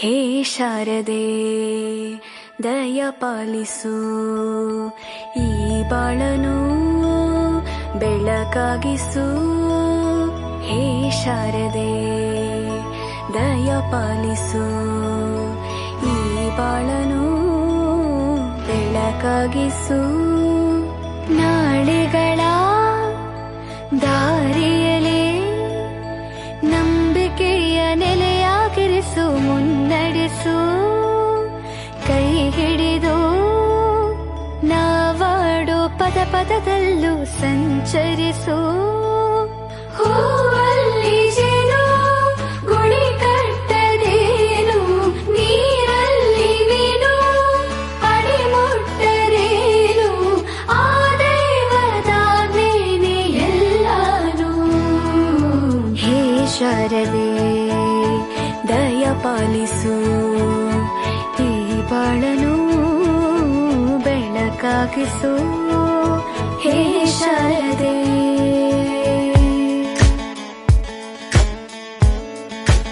ಹೇ ಶಾರದೆ ದಯ ಪಾಲಿಸು, ಈ ಬಾಳನು ಬೆಳಕಾಗಿಸು. ಹೇ ಶಾರದೆ ದಯ ಪಾಲಿಸು, ಈ ಬಾಳನು ಬೆಳಕಾಗಿಸು. ನಾಳೆಗಳ ದಾರಿಯಲೇ ನಂಬಿಕೆಯ ನೆಲೆಯಾಗಿರಿಸು, ಮುನ್ನಡೆಸು. ಕೈ ಹಿಡಿದು ನಾವಾಡೋ ಪದ ಪದದಲ್ಲೂ ಸಂಚರಿಸು. ಹೂವಲ್ಲಿ ಜೇನು ಗುಳಿ ಕಟ್ಟದೇನು, ನೀರಲ್ಲಿ ಮೀನು ಅಡಿ ಮುಟ್ಟರೇನು, ಆ ದೈವದಾಜ್ಞೆನೇ ಎಲ್ಲಾನು. ಹೇ ಶಾರದೆ ದಯ ಪಾಲಿಸು, ಈ ಬಾಳನು ಬೆಳಕಾಗಿಸು. ಹೇ ಶಾರದೆ